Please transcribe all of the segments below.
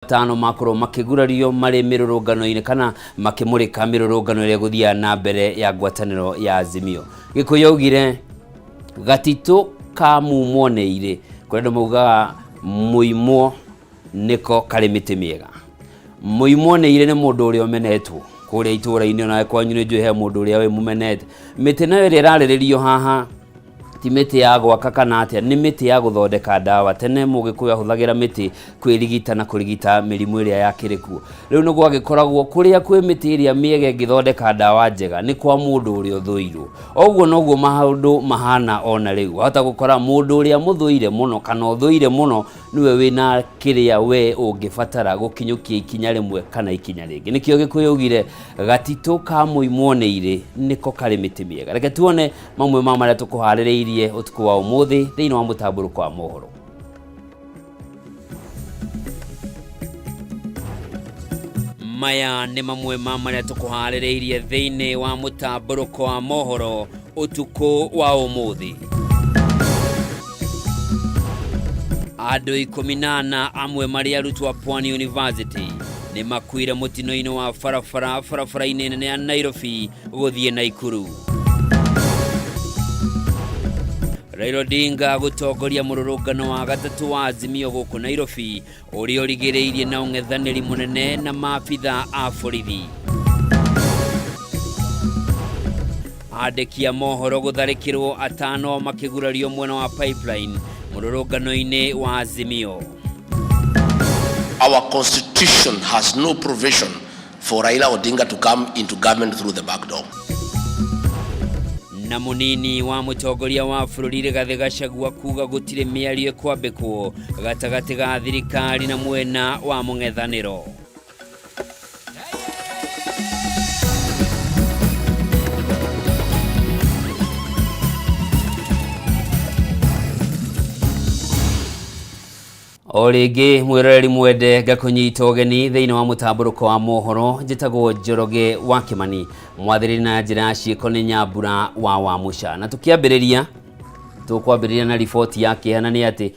tano makoro makigurario mari mirurungano-ini kana makimurika mirurungano ire guthia na mbere ya ngwataniro ya Azimio. Gikuyu augire gatito ka mumoneire kwenda maugaga muimo niko kari miti miega. Muimoneire ni mundu uria umenetwo kuria itura-ini ona kwanyu ni njui he mundu uria we mumenete. Miti nayo ira irariririo haha ti miti ya gwaka kana atia, ni miti ya guthondeka dawa. Tene mugikuyu ahuthagira miti kwirigita na kurigita mirimu iria yakirikuo. Riu no gwagikoragwo kuria kwi miti iria miega ingithondeka dawa njega ni kwa mundu uria uthuirwo. Oguo noguo maundu mahana ona riu. Wahota gukora mundu uria muthuire muno kana uthuire muno niwe wina kiria we ungibatara gukinyukia ikinya rimwe kana ikinya ringi. Nikio Gikuyu augire gatito ka muimoneire niko kari miti miega. Reke tuone mamwe ma maria tukuhaririirie utuku wa umuthi thiini wa Mutamburuko wa Mohoro. Maya ni mamwe ma maria tukuhaririirie thiini wa Mutamburuko wa Mohoro utuku wa umuthi. Andu 14 amwe mari arutwo a Pwani University ni makuire mutino-ini wa barabara-ini nene ya Nairobi guthie Naikuru. Raila Odinga gutongoria mururungano wa gatatu wa Azimio guku Nairobi uria urigiriirie na ung'ethaniri munene na maabitha a borithi. Andiki a mohoro gutharikirwo atano makigurario mwena wa pipeline mururungano-ini wa Azimio. Our constitution has no provision for Raila Odinga to come into government through the back door. Na munini wa mutongoria wa bururi Rigathi Gachagua kuga gutire miario kwambikwo gatagati ga thirikari na mwena wa mung'ethaniro. Origi mwiroreri mwende gakunyita ugeni thiini wa Mutamburuko wa Mohoro njitagwo Njoroge wa Kimani mwathiri na njira ciiko ni Nyambura wa Wamusha. Na tukiambiriria tukwambiriria na ripoti yake hana ni ati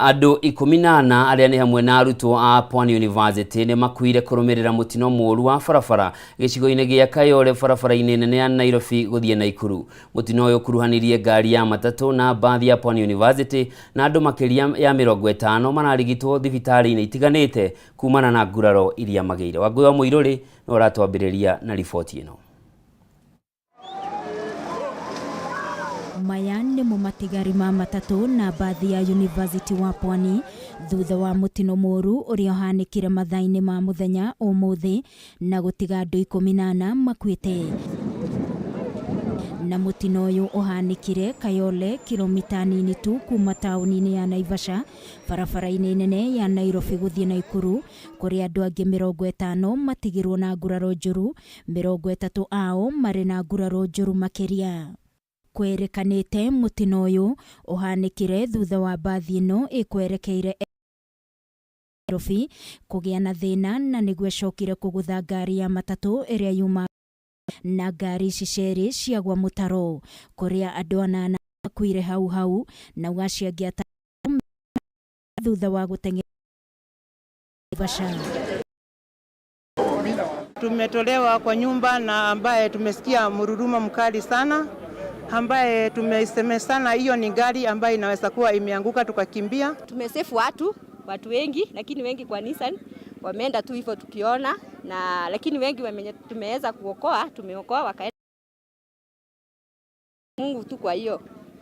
andu 14 aria ni hamwe na arutwo a Pwani University ni makuire kurumirira mutino muru wa barabara gicigo-ini gia Kayole barabara-ini nene ya Nairobi guthie Naikuru. Mutino uyu kuruhanirie ngari ya matatu na bathi ya Pwani University na andu makiria ya 50 mararigitwo thibitari-ini itiganite kumana na nguraro iria mageire. Wangui wa Muiruri no ratwambiriria na ripoti ino. Maya ni mumatigari ma matatu na bathi ya University wa Pwani thutha wa mutino moru uria uhanikire mathaini ma muthenya umuthi na gutiga andu 14 makuite. Na mutino uyu uhanikire Kayole kilomita nini tu kuma tauni-ini ya Naivasha barabara-ini nene ya Nairobi guthie Naikuru kuria andu angi 50 matigirwo na nguraro njuru, 30 ao mari na nguraro njuru makiria. Kwerekanite mutino uyu uhanikire thutha wa bathi ino ikwerekeire Nairobi kugia na thina na niguo icokire kugutha ngari ya matatu iria yuma na ngari ciceri ciagwa mutaro kuria andu 8 makuire hau na ugaciangia thutha wa guteng'era Naivasha. Tumetolewa kwa nyumba na ambaye tumesikia mururuma mkali sana ambaye tumesemesana hiyo ni gari ambaye inaweza kuwa imeanguka tukakimbia. Tumesefu watu wengi, lakini wengi kwa Nissan wameenda tu hivyo tukiona, na lakini wengi tumeweza kuokoa, tumeokoa wakaenda. Mungu tu kwa hiyo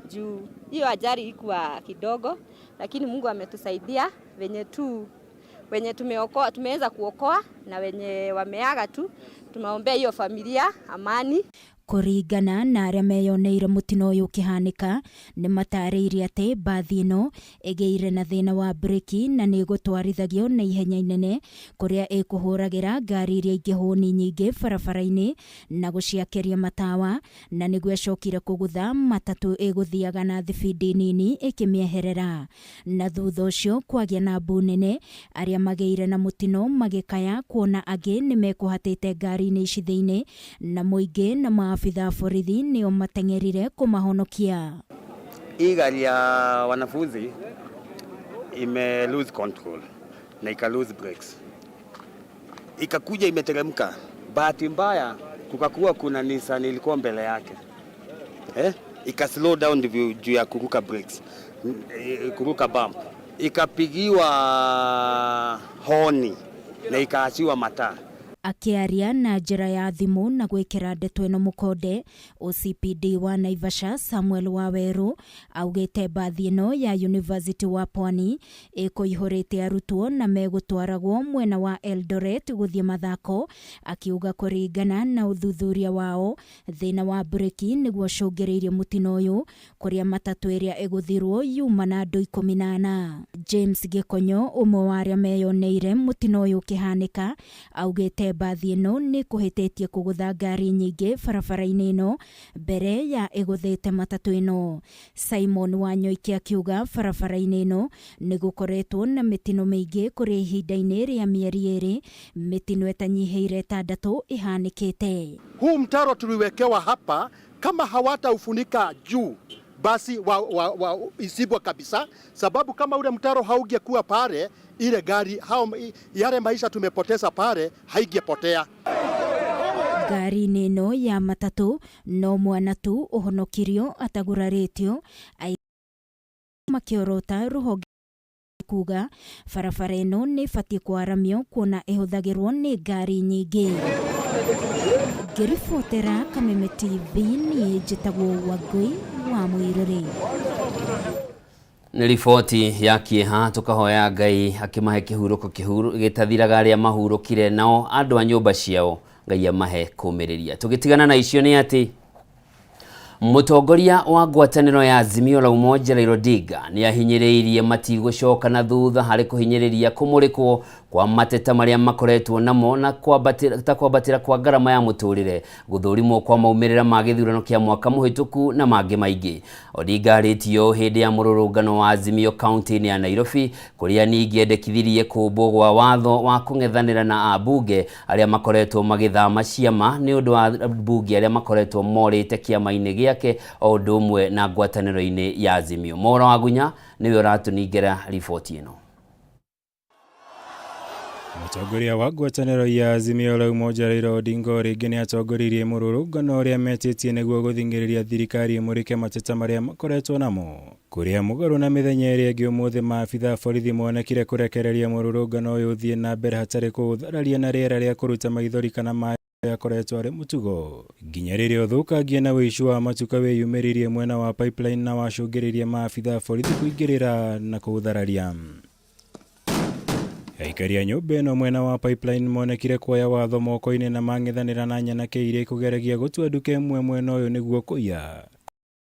juu hiyo ajali ilikuwa kidogo, lakini Mungu ametusaidia wenye tumeokoa, tumeweza kuokoa, na wenye wameaga tu tumeombea hiyo familia amani. Kuringana na aria meyoneire mutino uyu ukihanika ni matariirie ati bathi ino igeire na thina wa breki na ni gutwarithagio na ihenya inene kuria ikuhuragira ngari iria ingi huni nyingi barabara-ini na guciakiria matawa, na niguo icokire kugutha matatu iguthiaga na thibidi nini ikimieherera. Na thutha ucio kwagia na mbu nene, aria mageire na mutino magikaya kuona angi ni mekuhatite ngari-ini ici thiini na muingi na maafitha borithi nio mateng'erire kumahonokia. Hii gari ya wanafunzi ime lose control na ika lose brakes. Ikakuja imeteremka. Bahati mbaya kukakuwa kuna Nissan ilikuwa mbele yake. Ika slow down juu ya kuruka brakes. Kuruka bump. Ikapigiwa honi na ikaachiwa mataa. Akiaria na njĩra ya thimũ na gwĩkĩra ndeto ĩno mũkonde, OCPD wa Naivasha Samuel Waweru augĩte mbathi ĩno ya University wa Pwani ĩkũihũrĩte arutwo na megũtwaragwo mwena wa Eldoret gũthiĩ mathako, akiuga kũringana na ũthuthuria wao thĩna wa breki nĩguo cũngĩrĩirie mũtino ũyũ, kũrĩa matatũ ĩrĩa ĩgũthirwo yuma na andũ 14. James Gikonyo, ũmwe wa arĩa meyoneire mũtino ũyũ ũkĩhanĩka, augĩte mbathi ĩno nĩ kũhĩtĩtie kũgũtha ngari nyingĩ barabara-inĩ ĩno mbere ya ĩgũthĩte matatũ ĩno. Simon Wanyoike akiuga barabara-inĩ ĩno nĩ gũkoretwo na mĩtino mĩingĩ kũrĩa ihinda-inĩ rĩa mĩeri ĩrĩ, mĩtino ĩtanyihĩire 6 ĩhanĩkĩte. Huu mtaro tuliwekewa hapa, kama hawataufunika juu basi isibwa kabisa, sababu kama ule mtaro haungekuwa pale, ile gari yale maisha tumepoteza pale haingepotea. Gari neno ya matatu no mwana tu ũhonokirio ataguraritio makiorota ruhonge kuga barabara ĩno nĩ ĩbatiĩ kwaramio kuona ĩhũthagĩrwo nĩ ngari nyingĩ. Ngĩribotera Kameme TV niĩ njĩtagwo Wangui wa Mwirĩrĩ. Nĩ riboti ya kĩeha tukahoya Ngai akimahe kĩhurũko gĩtathiraga arĩa mahurũkire nao andũ a nyũmba ciao Ngai amahe kũmĩrĩria. Tũgĩtigana na icio nĩ atĩ mũtongoria wa ngwatanĩro ya Azimio la Umoja Raila Odinga nĩ ahinyĩrĩirie matigũcoka na thutha harĩ kũhinyĩrĩria kũmũrĩkwo kwa mateta marĩa makoretwo namo na kwambatĩra kwa ngarama ya mũtũrĩre, gũthũrimwo kwa maumĩrĩra ma gĩthurano kĩa mwaka mũhĩtũku na mangĩ maingĩ. Odinga arĩtio hĩndĩ ya mũrũrũngano wa Azimio kaunti-inĩ ya Nairobi, kũrĩa ningĩ endekithirie kũmbwo gwa watho wa kũng'ethanĩra na ambunge arĩa makoretwo magĩthama ciama nĩ ũndũ wa ambunge arĩa makoretwo morĩte kĩama-inĩ gĩake o ũndũ ũmwe na ngwatanĩro-inĩ ya Azimio. Mohoro wa Gunya nĩwe ũratũningĩra riboti ĩno. Mũtongoria wa ngwatanĩro ya Azimio la Umoja Raila Odinga rĩngĩ nĩ atongoririe mũrũrũngano ũrĩa metĩtie nĩguo gũthingĩrĩria thirikari ĩmũrĩke mateta marĩa makoretwo namo, kũrĩa mũgarũ na mĩthenya ĩrĩa ĩngĩ ũmũthĩ maabitha borithi monekire kũrekereria mũrũrũngano ũyũ ũthiĩ na mbere hatarĩ kũũthararia na rĩera rĩa kũruta maithori kana maĩ akoretwo arĩ mũtugo, nginya rĩrĩa ũthũkangia na wĩici wa matuka wĩyumĩririe mwena wa pipeline na wacũngĩrĩria maabitha borithi kũingĩrĩra na kũũthararia. Aikari a nyũmba ĩno mwena wa pipeline monekire kuoya watho moko-inĩ na mang'ethanĩra na nyanake iria ikũgeragia gũtua nduka ĩmwe mwena ũyũ nĩguo kũiya.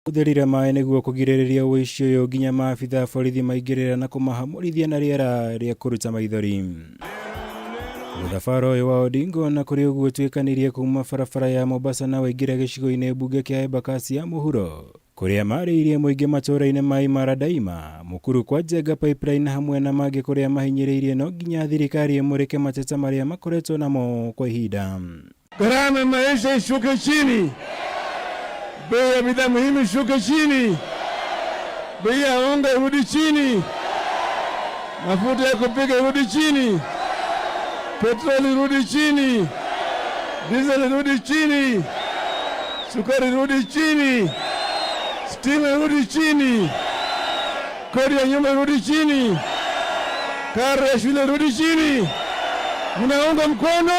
Gũthĩrire maĩ nĩguo kũgirĩrĩria wĩici ũyũ nginya maabitha borithi maingĩrĩra na kũmahamũrithia na rĩera rĩa kũruta maithori. Mũthabara ũyũ wa Odinga na kũrĩ ũguo tuĩkanirie kuma barabara ya Mombasa na waingĩra gĩcigo-inĩ mbunge kĩa Embakasi ya Mohoro, kũrĩa marĩirie mũingĩ matũũra-inĩ ma Imara Daima, mũkuru kwa Njenga pipeline hamwe na mangĩ kũrĩa mahinyĩrĩirie no nginya thirikari ĩmũrĩke mateta marĩa makoretwo namo kwa ihinda. Gharama ya maisha ishuke chini, bei ya bidhaa muhimu ishuke chini, bei ya unga irudi chini, mafuta ya kupika irudi chini, petroli irudi chini, diesel irudi chini, sukari irudi chini, stima irudi chini, kodi ya nyumba irudi chini, karo ya shule irudi chini. Mnaunga mkono?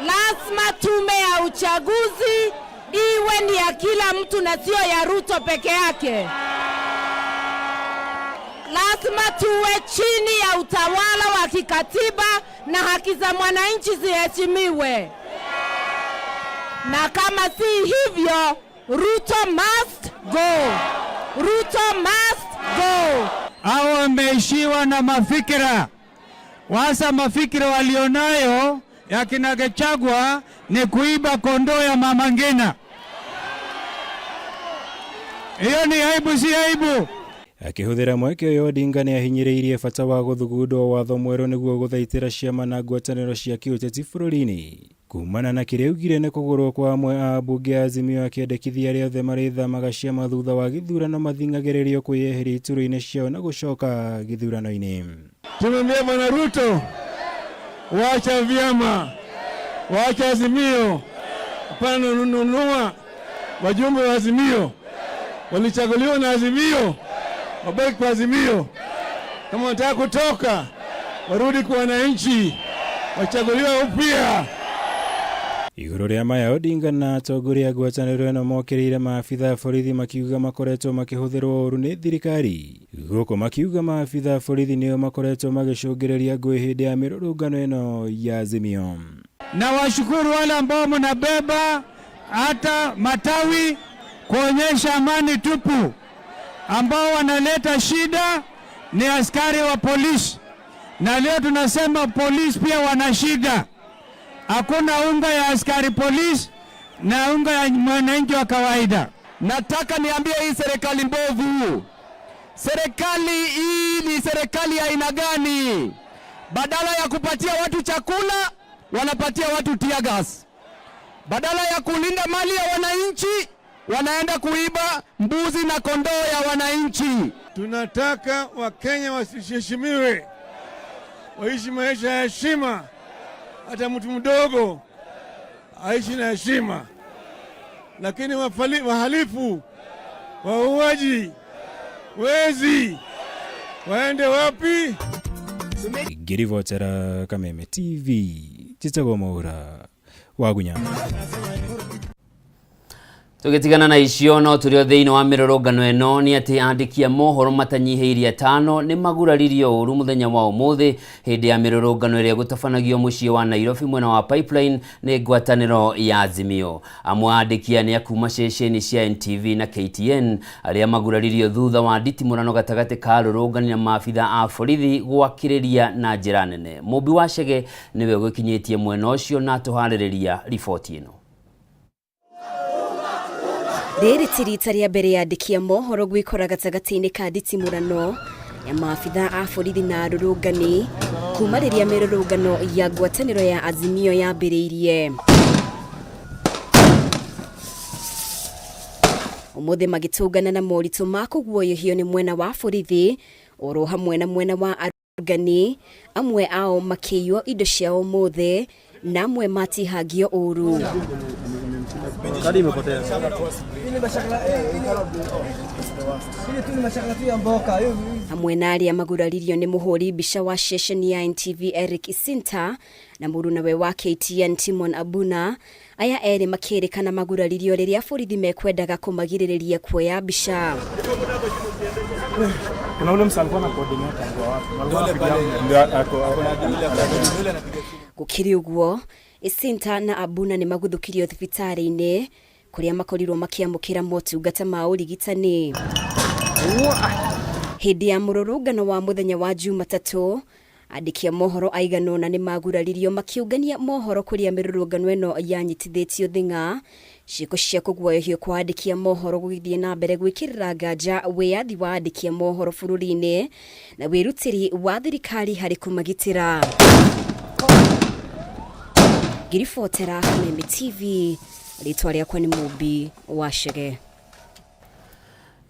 Lazima tume ya uchaguzi iwe ni ya kila mtu na sio ya Ruto peke yake. Lazima tuwe chini ya utawala wa kikatiba na haki za mwananchi ziheshimiwe. Na kama si hivyo, Ruto must go. Ruto must go. Hao wameishiwa na mafikira. Wasa mafikira walionayo ya kina Gachagua ni kuiba kondoo ya Mama Ngina. Hiyo ni aibu, si aibu. Akĩhũthĩra mweke ũyũ Odinga nĩ ahinyĩrĩirie bata wa gũthugundwo watho mwerũ nĩguo gũthaitĩra ciama na ngwatanĩro cia kĩũteti bũrũri-inĩ. kumana na kiria ugire ne kugurwo kwa amwe a bunge Azimio akiendekithia aria othe marithamaga ciama thutha wa githurano mathingagererio kwiyeheri ituro-ini ciao na gucoka githurano-ini. Tumemwambia Bwana Ruto, wacha vyama, wacha Azimio, hapana nunua wajumbe wa Azimio, walichaguliwa na Azimio, wabaki kwa Azimio. Kama wanataka kutoka, warudi kwa wananchi, wachaguliwa upya. Iguru ria Maya Odinga na atongoria ngwatanĩro ĩno mokĩrĩire maabitha borithi makiuga makoretwo makĩhũthĩrwo ũru nĩ thirikari. Gũkũ makiuga maabitha borithi nĩo makoretwo magĩcũngĩrĩria ngũĩ hĩndĩ ya mĩrũrũngano ĩno ya Azimio. Na washukuru wale ambao mnabeba hata matawi kuonyesha amani tupu. Ambao wanaleta shida ni askari wa polisi. Na leo tunasema polisi pia wana shida. Hakuna unga ya askari polisi na unga ya mwananchi wa kawaida. Nataka niambie hii serikali mbovu. Serikali hii ni serikali ya aina gani? Badala ya kupatia watu chakula, wanapatia watu tear gas. Badala ya kulinda mali ya wananchi, wanaenda kuiba mbuzi na kondoo ya wananchi. Tunataka Wakenya wasiheshimiwe, waishi maisha ya heshima. Hata mtu mdogo aishi na heshima, lakini wahalifu, wauaji, wezi waende wapi? Ngirivotera Kameme TV Chitagwo Mohoro wagunya. Tugitigana na icio no turi thiini wa mirorongano eno ni ati andiki a mohoro matanyihĩirie 5 ni maguraririo uru muthenya wa umuthi hindi ya mirorongano iria gutabanagio muciĩ wa Nairobi mwena wa Pipeline ni ngwatanĩro ya Azimio. Amwe andikia ni akuma ceceni cia NTV na KTN aria maguraririo thutha wa nditimũrano gatagati ka rũrũngani na maabitha a borithi gwakĩrĩria na njĩra nene. Mũmbi wa Chege niwe gũkinyĩtie mwena ũcio na tũharĩrĩria riboti ĩno. Rĩrĩ ti rita rĩa mbere ya andiki a mohoro gwĩkora gatagatĩ-inĩ ka nditimũrano ya maabitha a borithi na arũrũngani kuma rĩrĩa mĩrũrũngano ya ngwatanĩro ya Azimio yambĩrĩirie. Ũmũthĩ magĩtũngana na moritũ ma kũguoyohio nĩ mwena wa borithi oro hamwe na mwena wa arũrũngani, amwe ao makĩiywo indo ciao ũmũthĩ na amwe matihangio ũru. Hamwe na arĩa maguraririo nĩ mũhũri mbica wa ceceni ya NTV Eric Isinta na mũrunawe wa KTN Timon Abuna, aya erĩ makĩrĩkana maguraririo rĩrĩa borithi mekwendaga kũmagirĩrĩria kuoya mbica. Kuna ule msalikuwa na coordinator gũkĩrĩ ũguo, Isinta na Abuna nĩ magũthũkirio thibitarĩ-inĩ kũrĩa makorirwo makĩamũkĩra motungata ma ũrigitani. Hĩndĩ ya mũrũrũngano wa mũthenya wa Jumatatũ, andiki a mohoro aigana ũna nĩ maguraririo makiũngania mohoro kũrĩa mĩrũrũngano ĩno yanyitithĩtio thing'a. Ciĩko cia kũguoyohio kwa andiki a mohoro gũgĩthiĩ na mbere gwĩkĩrĩra nganja wĩyathi wa andiki a mohoro bũrũri-inĩ na wĩrutĩri wa thirikari harĩ kũmagitĩra. Ngiribotera Kameme TV, rĩtwa rĩakwa nĩ Mũmbi wa Chege.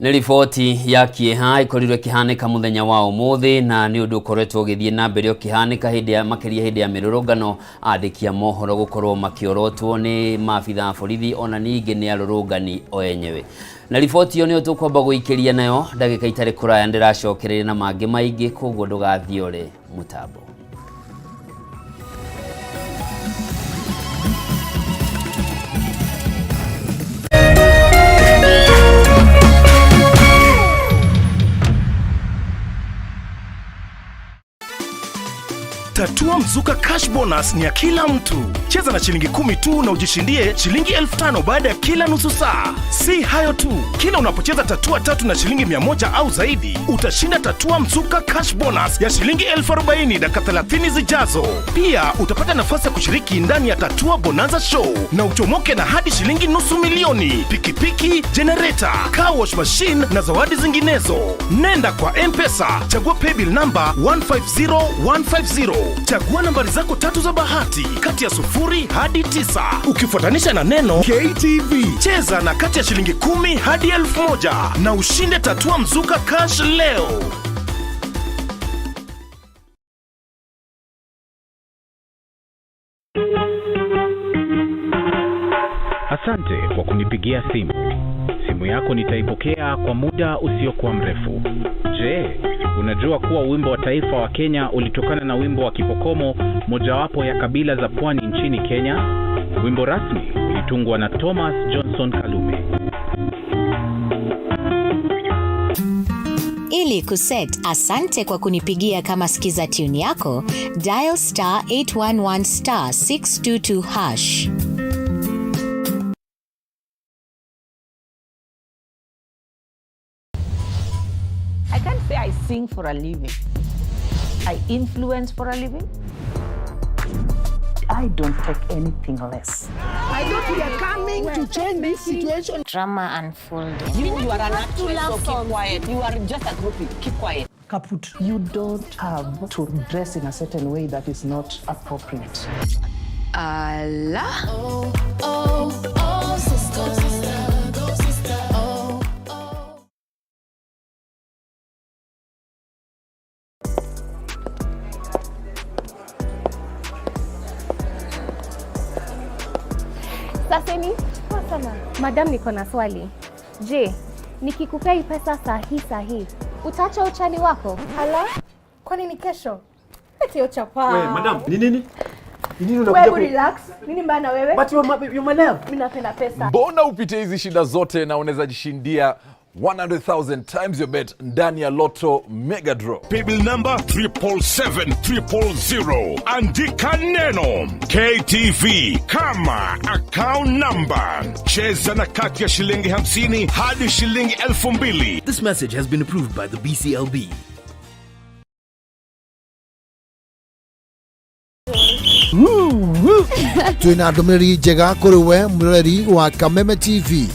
Nĩ riboti ya kĩeha ĩkorirwo ĩkĩhanĩka mũthenya wa ũmũthĩ na nĩ ũndũ ũkoretwo ũgĩthiĩ na mbere ũkĩhanĩka makĩria hĩndĩ ya mĩrũrũngano, andiki a mohoro gũkorwo makĩorotwo nĩ maabitha a borithi ona ningĩ nĩ arũrũngani o enyewe. Na riboti ĩyo nĩyo tũkwamba gũikĩria nayo ndagĩka itarĩ kũraya, ndĩracokereria na mangĩ maingĩ, koguo ndũgathiore mũtambo. Tatua Mzuka Cash Bonus ni ya kila mtu. Cheza na shilingi 10 tu na ujishindie shilingi 5,000 baada ya kila nusu saa. Si hayo tu, kila unapocheza tatua 3 na shilingi 100 au zaidi, utashinda Tatua Mzuka Cash Bonus ya shilingi 40,000 dakika 30 zijazo. Pia utapata nafasi ya kushiriki ndani ya Tatua Bonanza Show na uchomoke na hadi shilingi $500,000, pikipiki, generator, car wash machine na zawadi zinginezo. Nenda kwa M-Pesa, chagua paybill number 150150. Chagua nambari zako 3 za bahati kati ya 0 hadi 9 ukifuatanisha na neno KTV. Cheza na kati ya shilingi 10 hadi 1000 na ushinde tatua mzuka cash leo. Asante kwa kunipigia simu. Simu yako nitaipokea kwa muda usiokuwa mrefu. Je, unajua kuwa wimbo wa taifa wa Kenya ulitokana na wimbo wa Kipokomo, mojawapo ya kabila za pwani nchini Kenya? Wimbo rasmi ulitungwa na Thomas Johnson Kalume. Ili kuset asante kwa kunipigia kama skiza tune yako, dial *811 *622 hash. I can't say I sing for a living. I influence for a living. I don't take anything less. I thought we are coming to change this situation. Drama unfolding. You are an actress, so keep quiet. You are just a groupie. Keep quiet. Kaput. You don't have to dress in a certain way that is not appropriate. Allah. Oh, oh, oh, sister. Go, sister. Oh, oh. Saseni, sana. Madam, niko na swali. Je, nikikupea hii pesa sahi, utaacha uchali wako? Hala? Kwani ni kesho? Eti ochapa. Wewe, madam, ni nini? Wewe relax. Nini mbaya na wewe? But you're my love. Mimi napenda pesa. Mbona upite hizi shida zote na unaweza jishindia 100,000 times your bet ndani ya Lotto Mega Draw. Paybill number 77700. Andika neno KTV kama account number. Cheza na kati ya shilingi 50 hadi shilingi 2000. This message has been approved by the BCLB. Twina ndumiriri njega kuri we murori wa Kameme TV.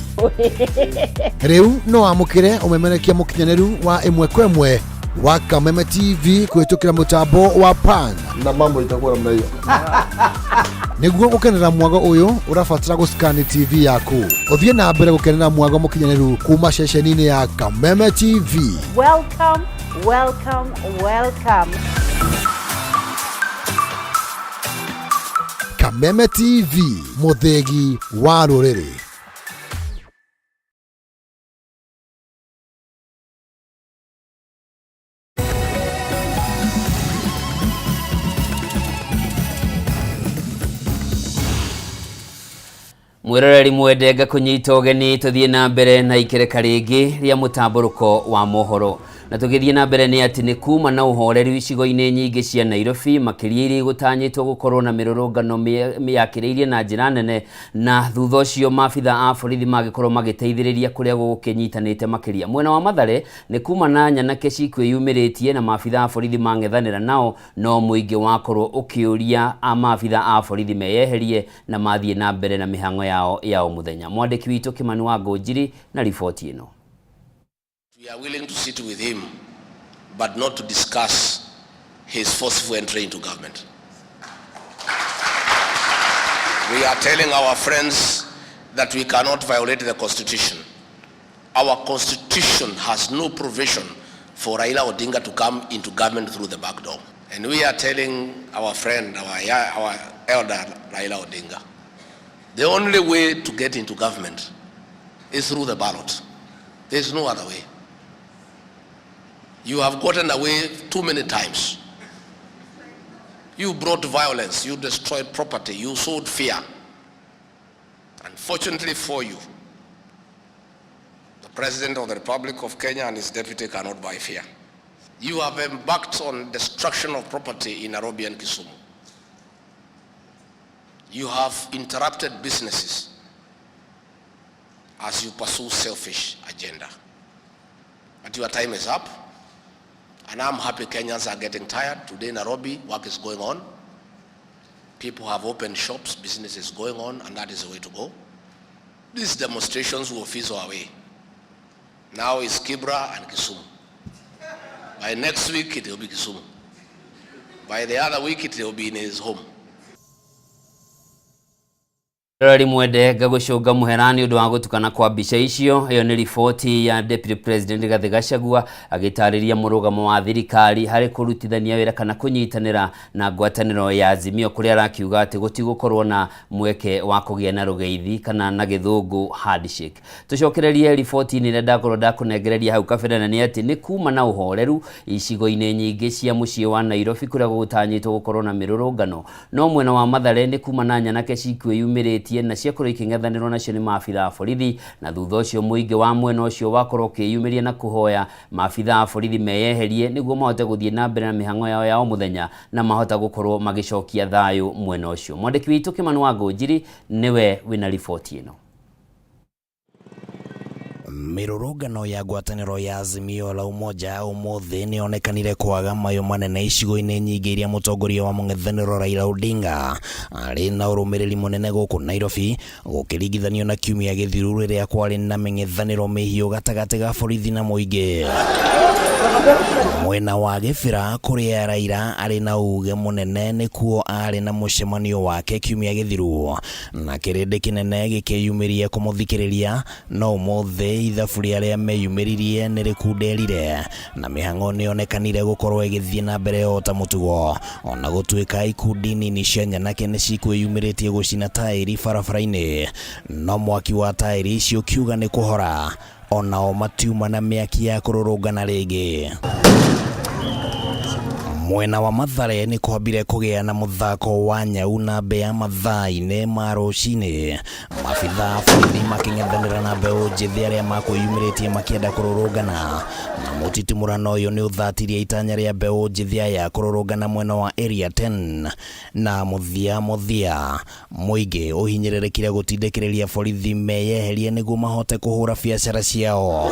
Riu no amukire umemerekia mukinyaniru wa imwe kwa imwe wa Kameme TV kuhitukira mutambo wa pan na mambo itakuwa namna hiyo. Niguo gukenera mwago uyu urafatira guskani TV yaku. Uthie na mbere gukenera mwago mukinyaniru kuma ceceni-ini ya Kameme TV. Welcome, welcome, welcome. Kameme TV, muthegi wa ruriri. Mwiroreri mwendenga kunyita ugeni tuthie na mbere na ikereka ringi ria mutamburuko wa mohoro na tugithie na mbere ni ati ni kuma na uhoreri icigo-ini nyingi cia Nairobi makiria iri gutanyitwo gukorwo na mirurungano miyakireirie na njira nene na thutha ucio mabitha a borithi magikorwo magiteithiriria kuria gukinyitanite makiria mwena wa Mathare ni kuma na nyanake cikwiyumiritie na mabitha a borithi mangethanira nao no muingi wakorwo ukiuria a mabitha a borithi meyeherie na mathie na mbere na mihango yao muthenya. Mwandiki witu Kimani wa Ngonjiri na ripoti ino. We are willing to sit with him, but not to discuss his forceful entry into government. We are telling our friends that we cannot violate the constitution. Our constitution has no provision for Raila Odinga to come into government through the back door. And we are telling our friend, our elder Raila Odinga, the only way to get into government is through the ballot. There is no other way. You have gotten away too many times. You brought violence, you destroyed property, you sowed fear. Unfortunately for you, the President of the Republic of Kenya and his deputy cannot buy fear. You have embarked on destruction of property in Nairobi and Kisumu. You have interrupted businesses as you pursue selfish agenda. But your time is up. And I'm happy Kenyans are getting tired. Today in Nairobi, work is going on. People have opened shops, business is going on, and that is the way to go. These demonstrations will fizzle away. Now it's Kibra and Kisumu. By next week, it will be Kisumu. By the other week, it will be in his home. Rari mwende gagucunga muherani undu wa gutukana kwa mbica icio. Iyo ni riboti ya Deputy President Gathĩ Gachagua agitariria murugamo wa thirikari hari kurutithania wira kana kunyitanira na ngwataniro ya Azimio, kuria arakiuga ati gutigukorwo na mweke wa kugia na rugeithi kana na githungu handshake. Tucokererie riboti ni ndakorwo ndakunengereria hau kabere, na ni ati ni kuma na uhoreru icigo-ini nyingi cia mucii wa Nairobi kuria gutanyitwo gukorwo na mirurungano, no mwena wa Mathare ni kuma na nyanake cikwiyumirĩtie na ciakorwo iking'ethanĩrwo nacio nĩ maabitha a borithi, na thutha ũcio mũingĩ wa mwena ũcio wakorwo ũkĩyumĩria na kũhoya maabitha a borithi meyeherie nĩguo mahote gũthiĩ na mbere na mĩhang'o yao ya o mũthenya na mahota gũkorwo magĩcokia thayũ mwena ũcio. Mwandĩki witũ Kĩmani wa Ngũnjiri nĩwe wĩna riboti ĩno. Mirurungano ya ngwatanĩro ya Azimio la Umoja ũmũthĩ nĩonekanire kwaga mayũ manene icigo-inĩ nyingĩ iria mũtongoria wa mũng'ethanĩro Raila Odinga arĩ na ũrũmĩrĩri mũnene gũkũ Nairobi, gũkĩringithanio na kiumia gĩthiru rĩrĩa kwarĩ na mĩng'ethanĩro mĩhiũ gatagatĩ ga borithi na mũingĩ. Mwena wa Gĩbĩra kũrĩa Raila arĩ na uge mũnene nĩkuo arĩ na mũcemanio wake kiumia gĩthiru, na kĩrĩndĩ kĩnene gĩkĩyumĩria kũmũthikĩrĩria, no ũmũthĩ ithabu rĩarĩa meyumĩririe nĩ rĩkunderire na mĩhang'o nĩonekanire gũkorwo ĩgĩthiĩ na mbere o ta mũtugo, ona gũtuĩka ikundi nini cia nyanake nĩ cikwĩyumĩrĩtie gũcina taĩri barabara-inĩ, no mwaki wa taĩri icio kiuga nĩ kũhora, onao matiuma na mĩaki ya kũrũrũngana rĩngĩ. Mwena wa Mathare nĩ kwambire kũgĩa na mũthako wa nyau na mbĩa mathaa-inĩ ma rũcinĩ, maabitha a borithi makĩng'ethanĩra na mbeũ njĩthĩ arĩa makwĩyumĩrĩtie makĩenda kũrũrũngana, na mũtitimũrano ũyũ nĩ ũthatirie itanya rĩa mbeũ njĩthĩ aya kũrũrũngana mwena wa Area 10, na mũthia mũingĩ ũhinyĩrĩrĩkire gũtindĩkĩrĩria borithi meyeherie nĩguo mahote kũhũra biacara ciao.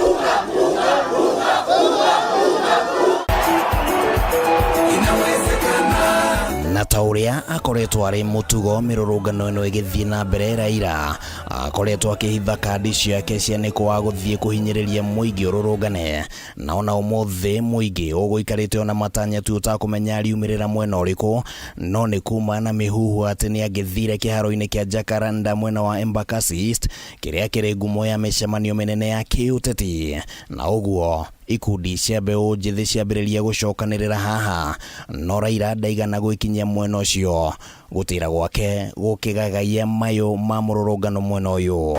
Na ta ũrĩa akoretwo arĩ mũtugo mĩrũrũngano ĩno ĩgĩthiĩ na mbere, Raila akoretwo akĩhitha kandi ciake cia nĩkũ wa gũthiĩ kũhinyĩrĩria mũingĩ ũrũrũngane, na ona ũmũthĩ mũingĩ ũgũikarĩte ona matanya tu ũtakũmenya ariumĩrĩra mwena ũrĩkũ, no nĩ kuma na mĩhuhu atĩ nĩ agĩthire kĩharo-inĩ kĩa Jacaranda mwena wa Embakasi East, kĩrĩa kĩrĩ ngumo ya mĩcemanio mĩnene ya kĩũteti, na ũguo ikundi cia mbeũ njĩthĩ ciambĩrĩria gũcokanĩrĩra haha, no Raila ndaigana gwĩkinyia mwena ũcio, gũtĩra gwake gũkĩgagaia mayũ ma mũrũrũngano mwena ũyũ.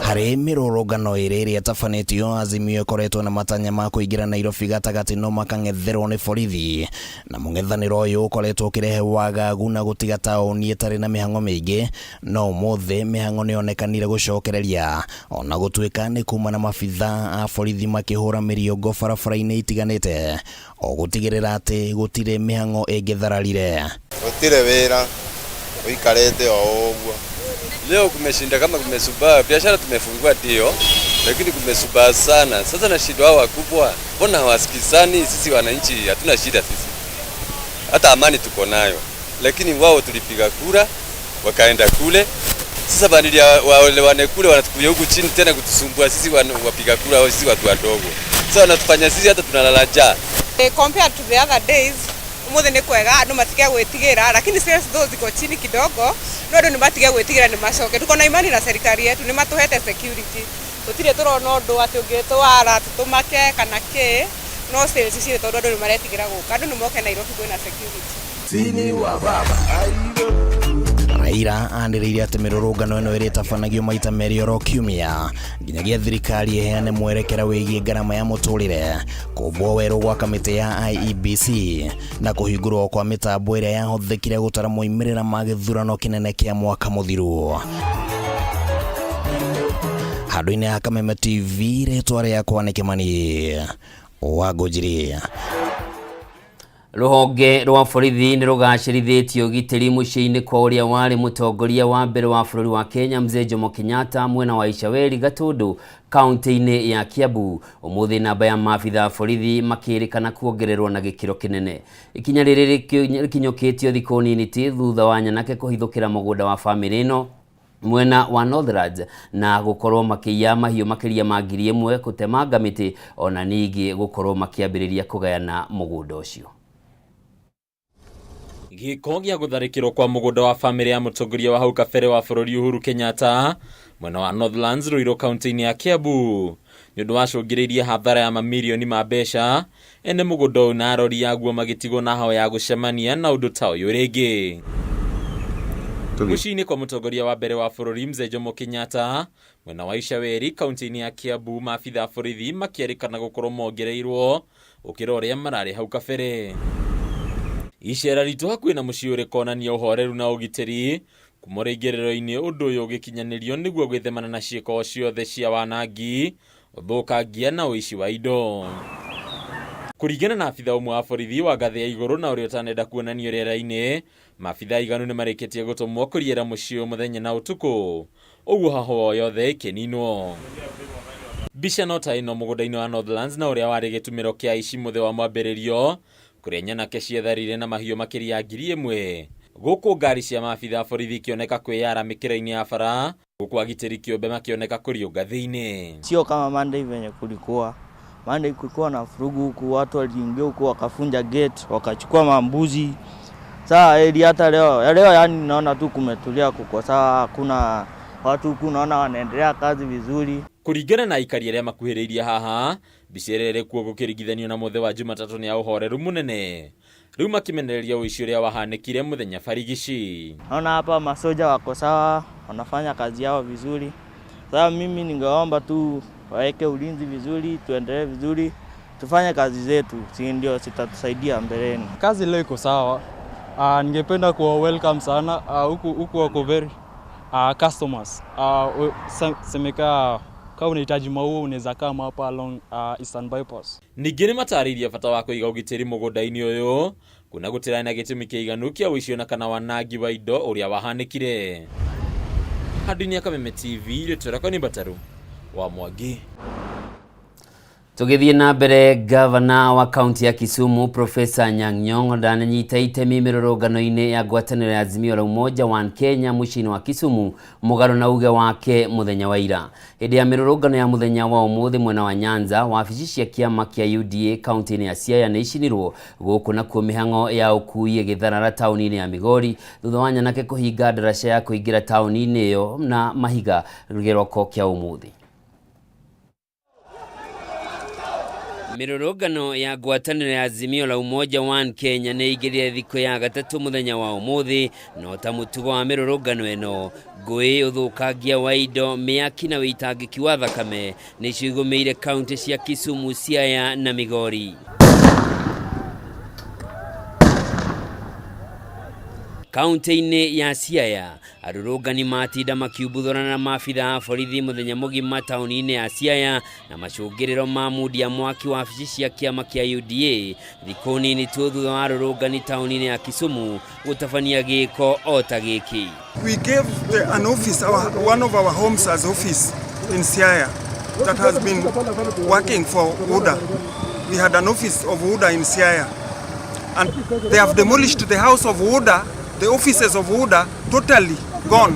Harĩ mĩrũrũngano ĩrĩ ĩrĩa tabanĩtio, Azimio ĩkoretwo na matanya ma kũingĩra Nairobi gatagatĩ no makang'etherwo nĩ borithi, na mũng'ethanĩro ũyũ ũkoretwo ũkĩrehe wagagu na gũtiga taũni ĩtarĩ na mĩhang'o mĩingĩ, no ũmũthĩ mĩhang'o nĩonekanire gũcokereria, ona gũtuĩka nĩ kuma na maabitha a borithi makĩhũra mĩriongo barabara-inĩ itiganĩte, o gũtigĩrĩra atĩ gũtirĩ mĩhang'o ĩngĩthararire. Gũtirĩ wĩra, ũikarĩte o ũguo. Leo kumeshinda kama kumesubaa, biashara tumefungua ndio, lakini kumesubaa sana. Sasa na shida wao wakubwa, mbona hawasikizani? Sisi wananchi hatuna shida sisi, hata amani tuko nayo, lakini wao tulipiga kura wakaenda kule. Sasa badala wale wane kule wanatukuja huku chini tena kutusumbua sisi wapiga kura, au sisi watu wadogo. Sasa wanatufanya sisi hata tunalala njaa. Compared to the other days, umuthi ni kwega andu matige gwitigira, lakini sales though ziko chini kidogo, no andu ni matige gwitigira ni macoke. Tuko na imani na serikali yetu, ni matuhete security. Tutire turona undu ati ungitwara tutumake kana ki, no sales cire tondu andu ni maretigira guka, andu ni moke Nairobi kwina security. Sini wa baba Raila anĩrĩire atĩ mĩrũrũngano ĩno ĩrĩ tabanagio maita merĩ oro kiumia, nginyagia thirikari ĩheane mwerekera wĩgiĩ ngarama ya mũtũrĩre, kũmbwo werũ gwa kamĩtĩ ya IEBC na kũhingũrwo kwa mĩtambo ĩrĩa yahũthĩkire gũtara moimĩrĩra ma gĩthurano kĩnene kĩa mwaka mũthiru. Handũ-inĩ ha Kameme TV, rĩtwa rĩakwa nĩ Kĩmani wa Ngũnjiri. Ruhonge rwa borithi nĩ rũgacĩrithĩtio ũgitĩri mũciĩ-inĩ kwa ũrĩa warĩ mũtongoria wa mbere wa bũrũri wa Kenya Mzee Jomo Kenyatta mwena wa Icaweri Gatũndũ kaunti-inĩ ya Kiambu. Ũmũthĩ namba ya maabitha a borithi makĩrĩkana kuongererwo na gĩkĩro kĩnene. Ikinya rĩrĩ rĩkinyũkĩtio thikũ nini tu thutha wa nyanake kũhithũkĩra mũgũnda wa bamĩrĩ ĩno mwena wa Northlands na gukorwo makiya mahiũ makĩria ma 1,000 gũtemanga mĩtĩ ona ningĩ gukorwo makiambĩrĩria kũgayana mũgũnda ũcio. Gĩko gĩa gũtharĩkĩrwo kwa mũgũnda wa famĩlĩ ya mũtongoria wa hau kabere wa bũrũri Uhuru Kenyatta mwena wa Northlands Ruiru kaunti-inĩ ya Kiambu nĩ ũndũ wacũngĩrĩirie hathara ya mamirioni ma mbeca ene mũgũnda ũyũ na arori yaguo magĩtigwo na hao ya gũcemania na ũndũ ta ũyũ rĩngĩ. Mũciĩ-inĩ kwa mũtongoria wa mbere wa bũrũri Mzee Jomo Kenyatta mwena wa Icaweri kaunti-inĩ ya Kiambu maabitha a borithi makĩerĩkana gũkorwo mongereirwo gũkĩra ũrĩa mararĩ hau kabere. Icera ritũ hakuhĩ na mũciĩ ũrĩ kuonania ũhoreru na ũgitĩri kuma rĩingĩrĩro-inĩ ũndũ ũyũ ũgĩkinyanĩrio nĩguo gwĩthemana na ciĩko ciothe cia wanangi, ũthũkangia na ũici wa indo. Kũringana na abitha ũmwe wa borithi wa ngathĩ ya igũrũ na ũrĩa ũtanenda kuonanio rĩera-inĩ, maabitha iganu nĩ marĩkĩtie gũtũmwo kũriĩra mũciĩ mũthenya na ũtukũ, ũguo haho yothe ĩkĩninwo. Mbica no ta ĩno mũgũnda-inĩ wa Northlands na ũrĩa warĩ gĩtumĩro kĩa aici mũthĩ wa mwambĩrĩrio kũrĩa nyanake cietharire na mahiũ makĩria ya 1,000. Gũkũ ngari cia maabitha borithi ikioneka kwĩyara mĩkĩra-inĩ ya bara, gũkũ agitĩri kĩũmbe makioneka kũriũnga thĩinĩ. Sio kama Monday venye kulikuwa. Monday kulikuwa na furugu huku, watu waliingia huku wakafunja gate, wakachukua mambuzi. Sasa hili hata leo yani naona tu kumetulia kuko sawa, hakuna watu huku naona wanaendelea kazi vizuri. Kuringana na aikari arĩa makuhĩrĩirie haha, mbica ĩrĩa kuo gũkĩringithanio na mũthĩ wa Jumatatũ nĩ ya ũhoreru mũnene. Rĩu makimenereria ũici ũrĩa wahanĩkire mũthenya barigici. Naona hapa masoja wako sawa, wanafanya kazi yao vizuri. Sasa mimi ningeomba tu waweke ulinzi vizuri, tuendelee vizuri, tufanye kazi zetu, si ndio zitatusaidia mbeleni. Kazi leo iko sawa. Ningependa kuwa welcome sana huku wako very customers. Semeka kama unahitaji maua unaweza kama hapa along Eastern Bypass. Ningĩ nĩ matarĩirie bata wa kũiga ũgitĩri mũgũnda-inĩ ũyũ, kuna gũtirĩ na gĩtũmi kĩiganu kĩa ũici na kana wanangi wa indo ũrĩa wahanĩkire. Handũ-inĩ ya Kameme TV rĩtwĩra ni Bataru wa Mwangi. Tugithie na mbere, gavana wa kaunti ya Kisumu Profesa Nyang'nyong ndananyita itemi mirũrũngano-inĩ ya ngwatanĩro ya Azimio la Umoja wa Kenya mũciĩ-inĩ wa Kisumu mũgarũ na uge wake muthenya wa ira. Hĩndĩ ya mirũrũngano ya muthenya wa ũmũthĩ mwena wa Nyanza, wabici cia kĩama kĩa UDA kaunti-inĩ ya Siaya nĩ icinirwo gũkũ nakuo mĩhang'o ya ũkui ĩgĩtharara taũni-inĩ ya Migori thutha wa nyanake kũhinga ndaraca ya kũingĩra taũni-inĩ ĩyo na mahiga kĩroko kĩa ũmũthĩ. Mirũrũngano ya ngwatanĩro ya Azimio la Umoja wa Kenya nĩ igĩrĩire thikũ ya gatatũ muthenya wa ũmũthĩ, no ta mũtugo wa mirũrũngano ĩno, ngũĩ, ũthũkangia wa indo, mĩaki na wĩitangĩki wa thakame nĩ cigũmĩire kaunti cia Kisumu, Siaya na Migori. Kaunti-inĩ ya Siaya, arũrũngani matinda makiumbũthana na maabitha a borithi muthenya mũgima taũni-inĩ ya Siaya na macũngĩrĩro ma mudi ya mwaki wa wabici cia kĩama kĩa UDA thikũ nini tu thutha wa arũrũngani taũni-inĩ ya Kisumu gũtabania gĩko o ta gĩkĩ. We gave an office, one of our homes as office in Siaya that has been working for UDA. We had an office of UDA in Siaya and they have demolished the house of UDA. The offices of UDA totally gone.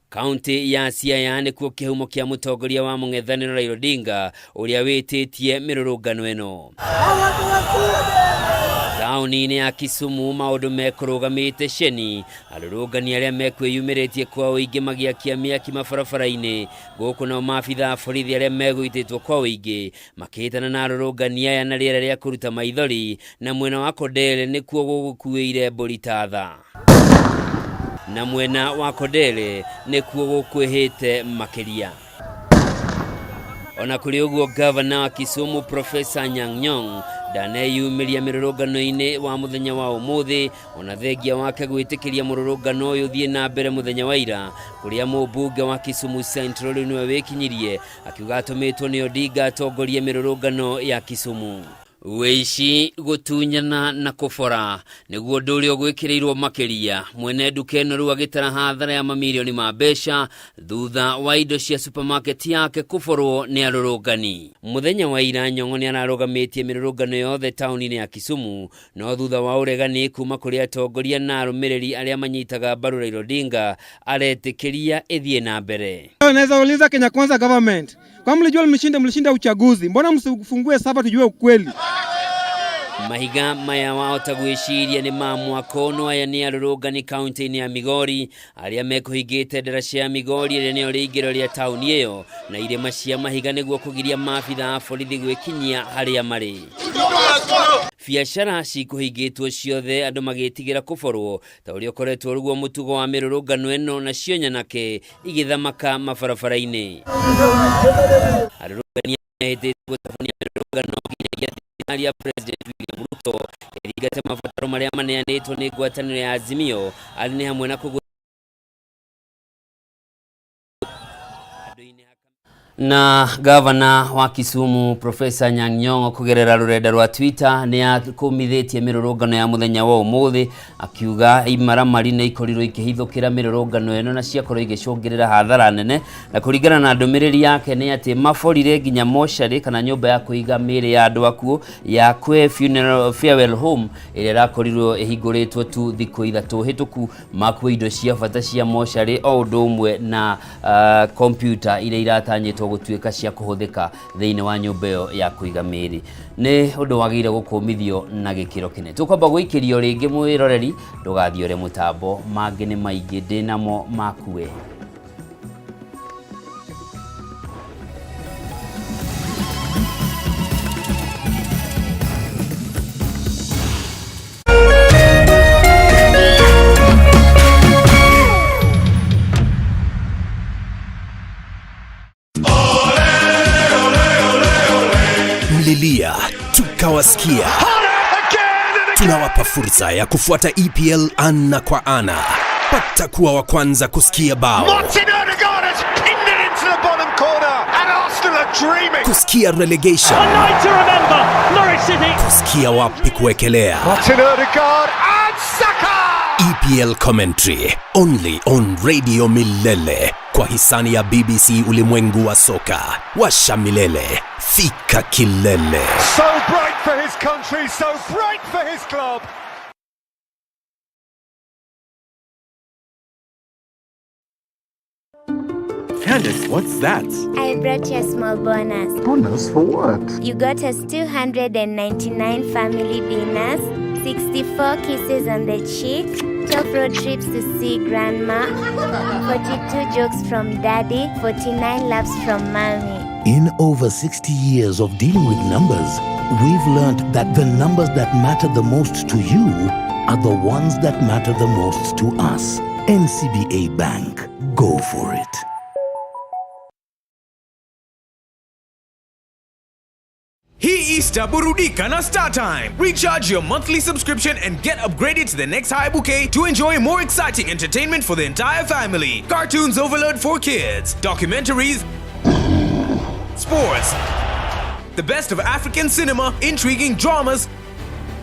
Kaunti ya Siaya nĩ kuo kĩhumo kĩa mũtongoria wa mũng'ethanĩro Raila Odinga ũrĩa wĩtĩtie mĩrũrũngano ĩno. Taũni-inĩ ya Kisumu maũndũ mekũrũgamĩte ceni, arũrũngani arĩa mekwĩyumĩrĩtie kwa ũingĩ magĩakia mĩaki mabarabara-inĩ, gũkũ nao maabitha a borithi arĩa megũitĩtwo kwa ũingĩ makĩhĩtana na arũrũngani aya na rĩera rĩa kũruta maithori, na mwena wa Kodele nĩ kuo gũgũkuĩire mbũri ta tha. Na mwena wa Kodele nĩ kuo gũkwĩhĩte makĩria. Ona kũrĩ ũguo, gavana wa Kisumu Profesa Nyang'nyong ndaneyumĩria mĩrũrũngano-inĩ wa muthenya wa ũmũthĩ, ona thengia wake gwĩtĩkĩria mũrũrũngano ũyũ thiĩ na mbere muthenya wa ira, kũrĩa mũmbunge wa Kisumu Central nĩwe wĩkinyirie akiuga atũmĩtwo nĩ Odinga atongorie mĩrũrũngano ya Kisumu. Weishi gutunyana na kufora niguo nduri ogwikirirwo makiria mwene nduka ino riu agitara hathara ya mamilioni ma mbeca thutha wa indo cia supermarket yake kuforwo ni arurungani. Muthenya wa ira Nyong'o ni ararugamitie mirurungano yothe tauni-ini ya Kisumu no thutha wa uregani kuma kuri atongoria na arumiriri aria manyitaga mbaru Raila Odinga aretikiria ithie na mbere. Naweza uliza Kenya Kwanza government, kwa mlijua mlishinda uchaguzi, mbona msifungue saba tujue ukweli? Mahiga maya wahota gwiciria ni ma mwaka ono aya ni arurungani kaunti-ini ya Migori aria mekuhingite ndaraca ya Migori iria nio riingiro ria tauni iyo na irema cia mahiga niguo kugiria maabitha a borithi gwikinyia haria mari. Biacara cikuhingitwo ciothe andu magitigira kuforwo ta uria ukoretwo ruguo mutugo wa mirurungano eno na cio nyanake igithamaka mabarabara-ini. Arurungani ehitite gutabonia mirurungano nginyagia President William Ruto erigate mabataro maria maneanitwo ni ngwataniro ya Azimio ari ni hamwe na na gavana wa Kisumu Profesa Nyang'nyong'o kugerera rurenda rwa Twitter ni akumithitie mirurungano ya muthenya wa umuthi akiuga imaramari na ikorirwo ikihithukira mirurungano eno na ciakorwo igicungirira hathara nene na kuringana na ndumiriri yake ni ati maforire nginya moshari kana nyumba ya kuiga miri ya andu akuo ya Kwe Funeral Farewell Home iria rakorirwo ihinguritwo tu thikũ ithatũ hituku makuo indo cia bata cia moshari o undu umwe na computer iria iratanyitwo gutuika cia kuhuthika thiini wa nyumba iyo ya kuiga miri. Ni undu wagire gukumithio na gikiro kine. Tukwamba guikirio ringi mwiroreri ndugathiore mutambo mangi ni maingi ndinamo makue. Lilia, tukawasikia. Tunawapa fursa ya kufuata EPL ana kwa ana. Pata kuwa wa kwanza kusikia bao. Kusikia relegation. Kusikia wapi kuekelea. EPL commentary only on Radio Milele kwa hisani ya BBC Ulimwengu wa Soka. Washa milele, fika kilele. So bright for his country, so bright for his club. Candace, what's that? I brought you a small bonus. Bonus for what? You got us 299 family dinners, 64 kisses on the cheek, 12 road trips to see grandma, 42 jokes from daddy, 49 laughs from mommy. In over 60 years of dealing with numbers, we've learned that the numbers that matter the most to you are the ones that matter the most to us. NCBA Bank. Go for it. Hii Easter burudika na Star Time. Recharge your monthly subscription and get upgraded to the next high bouquet to enjoy more exciting entertainment for the entire family. Cartoons overload for kids, documentaries, sports, the best of African cinema, intriguing dramas,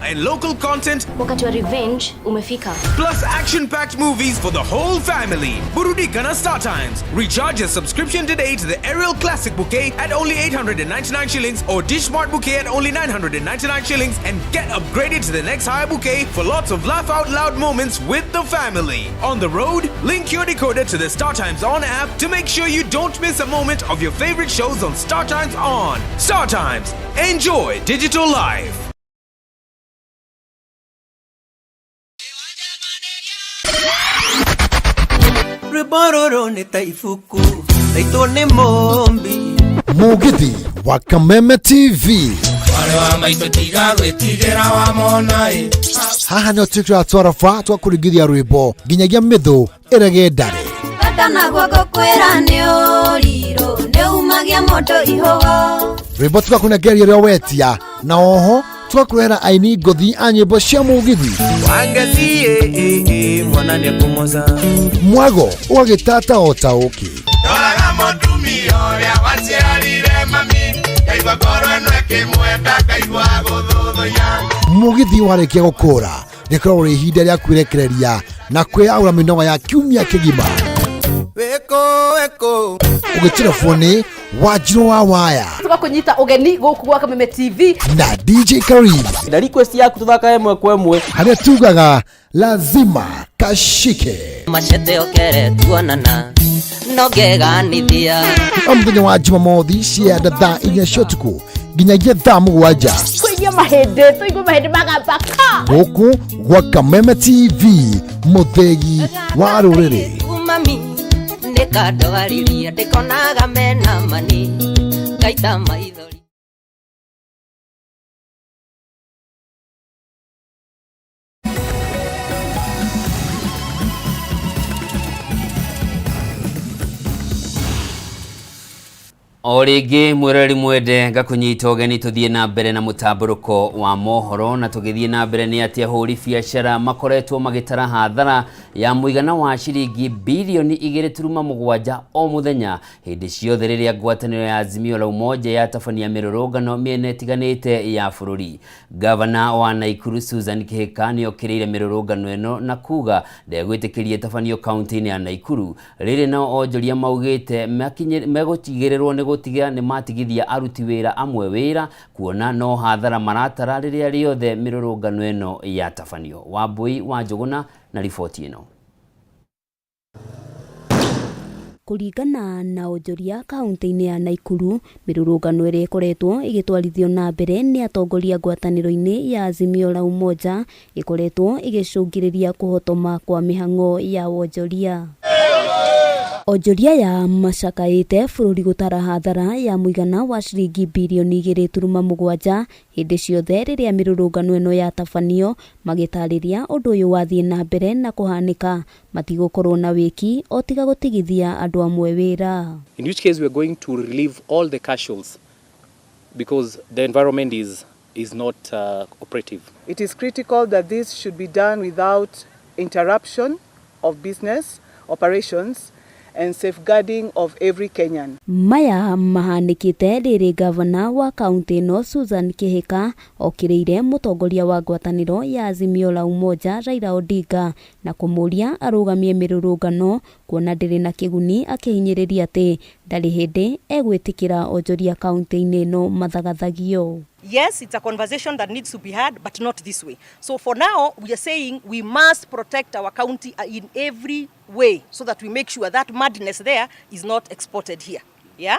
and local content. Wakati wa revenge umefika. Plus action-packed movies for the whole family. Burudika na Star Times. Recharge your subscription today to the Aerial Classic Bouquet at only 899 shillings or Dish Smart Bouquet at only 999 shillings and get upgraded to the next higher bouquet for lots of laugh out loud moments with the family. On the road, link your decoder to the Star Times On app to make sure you don't miss a moment of your favorite shows on Star Times On. Star Times. Enjoy digital life. Ribororo ni taifuku, taito ni mombi. Mugithi wa Kameme TV. Wale wa maito tiga gwetigira wa monai. Haha no tikra twarafa twakurigithia rwimbo nginyagia mithu irege ndare. Katana gwako kwera ni oriro, ne umagia moto ihogo. Rwimbo twakunegeria ryo wetia na oho twakurera aini ngothi a nyimbo cia mugithi. Wangazie mwana ni kumoza. Mwago wagitata otauki. Doraga mondumi oria waciarire mami. Mugithi warĩkia gũkũra rĩkoragwo rĩ ihinda rĩa kwĩrekereria na kwĩyaũra mĩnoga ya kiumia kĩgima. Ũgĩtirabwo nĩ Wanjirũ wa Waya tugakunyita ũgeni gũkũ gwa Kameme TV na DJ Karim na request yaku tuthaka ĩmwe kwa ĩmwe harĩa tugaga lazima kashike machete okere tuonana nogeganithia mũthenya wa Jumamothi cianda thaa 4 cia ũtukũ nginyagia thaa 7 kwenye mahĩndĩ tũigua mahĩndĩ magambaka gũkũ gwa Kameme TV mũthegi wa rũrĩrĩ mami ndikandogariria ndikonaga mena mani ngaita maithori. O rĩngĩ mwĩrori mwende ngakunyita ũgeni tũthiĩ na mbere na mũtamburuko wa mohoro na tũgĩthiĩ na mbere nĩ atĩ ahũri biacara makoretwo magĩtara hathara ya mũigana wa ciringi bilioni 2.7 o mũthenya hĩndĩ ciothe rĩrĩa ngwatanĩro ya Azimio la Umoja yatabania mĩrũrũngano mĩena ĩtiganĩte ya bũrũri. Gavana wa Naikuru Susan Kihika nĩ okĩrĩire mĩrũrũngano ĩno na kuga ndegwĩtĩkĩria tabanio kaunti-inĩ ya Naikuru rĩrĩ na onjoria maugĩte megũtigĩrĩrwo nĩ gũtiga nĩ matigithia aruti wĩra amwe wĩra kuona no hathara maratara rĩrĩa rĩothe mĩrũrũngano ĩno yatabanio. Wambui wa Njuguna na riboti ĩno. Kũringana na onjoria kaunti-inĩ ya Naikuru, mĩrũrũngano ĩrĩa ĩkoretwo ĩgĩtwarithio na mbere nĩ atongoria ngwatanĩro-inĩ ya Azimio la Umoja ĩkoretwo ĩgĩcũngĩrĩria kũhotoma kwa mĩhang'o ya onjoria. Onjoria ya macakaĩte bũrũri gũtara hathara ya mũigana wa ciringi bilioni 2.7 hĩndĩ ciothe rĩrĩa mĩrũrũngano ĩno yatabanio magĩtarĩria ũndũ ũyũ wathiĩ na mbere na kũhanĩka matigũkorwo na wĩki o tiga gũtigithia andũ amwe wĩra. In which case we are going to relieve all the casuals because the environment is not operative. It is critical that this should be done without interruption of business operations and safeguarding of every Kenyan. Maya mahanĩkĩte rĩrĩ gavana wa kaunti ĩno Susan Kihika okĩrĩire mũtongoria wa ngwatanĩro ya Azimio la Umoja Raila Odinga na kũmũria arũgamie mĩrũrũngano kuona ndĩrĩ na kĩguni akĩhinyĩrĩria atĩ ndarĩ hĩndĩ egwĩtĩkĩra onjoria kaunti-inĩ ĩno mathagathagio. Yes, it's a conversation that needs to be had, but not this way. So for now, we are saying we must protect our county in every way so that we make sure that madness there is not exported here. Yeah?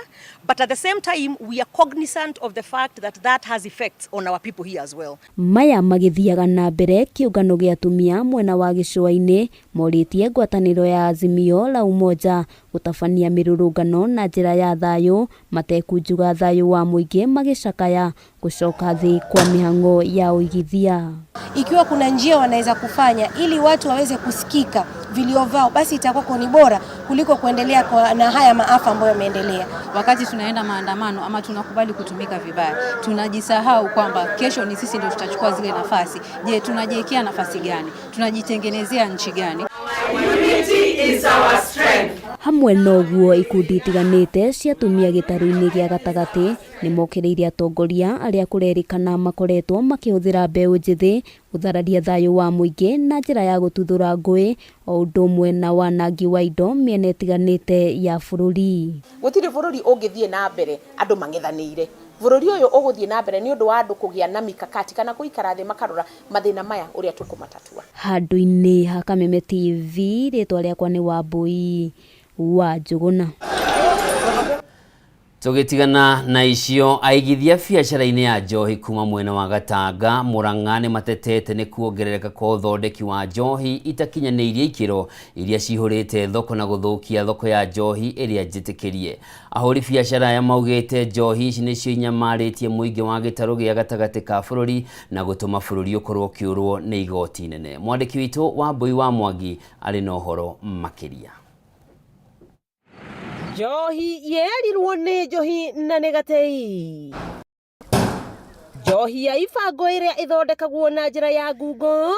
But at the same time, we are cognizant of the fact that that has effects on our people here as well. Maya magĩthiaga na mbere kĩũngano gĩa atumia mwena wa gĩcũa-inĩ morĩtie ngwatanĩro ya Azimio la Umoja gũtabania mĩrũrũngano na njĩra ya thayũ matekunjuga thayũ wa mũingĩ magĩcakaya gũcoka thĩ kwa mĩhang'o ya uigithia. Ikiwa kuna njia wanaweza kufanya ili watu waweze kusikika vilio vyao, basi itakuwa ni bora kuliko kuendelea na haya maafa ambayo yameendelea. Wakati tunaenda maandamano ama tunakubali kutumika vibaya, tunajisahau kwamba kesho ni sisi ndio tutachukua zile nafasi. Je, tunajiwekea nafasi gani? Tunajitengenezea nchi gani? Unity is our strength. Hamwe noguo ikundi itiganĩte cia atumia gĩtarũ-inĩ gĩa gatagatĩ nĩ mokĩrĩire atongoria arĩa kũrerĩkana makoretwo makĩhũthĩra mbeũ njĩthĩ gũthararia thayũ wa mũingĩ na njĩra ya gũtuthũra ngũĩ o ũndũ ũmwe na wanangi wa indo mĩena ĩtiganĩte ya bũrũri. Gũtirĩ bũrũri ũngĩthiĩ na mbere andũ mang'ethanĩire. Bũrũri ũyũ ũgũthiĩ na mbere nĩ ũndũ wa andũ kũgĩa na mikakati kana gũikara thĩ makarora mathĩna maya ũrĩa tũkũmatatua. Handũ-inĩ ha Kameme TV rĩtwa rĩakwa nĩ Wambui wa Njuguna. Tũgĩtigana na icio aigithia biacara-inĩ ya njohi kuma mwena wa Gatanga Murang'a nĩ matetete nĩ kuongerereka kwa ũthondeki wa njohi itakinyanĩirie ikĩro iria cihũrĩte thoko na gũthũkia thoko ya njohi ĩrĩa njĩtĩkĩrie. Ahũri biacara aya maugĩte njohi ici nĩcio inyamarĩtie mũingĩ wa gĩtarũ gĩa gatagatĩ ka bũrũri na gũtũma bũrũri ũkorwo ũkĩũrwo nĩ igoti inene. Mwandĩki witũ Wambui wa Mwangi arĩ na ũhoro makĩria. Njohi yerirwo nĩ njohi na nĩ gatei. Njohi ya ibango ĩrĩa ĩthondekagwo na njĩra ya ngungo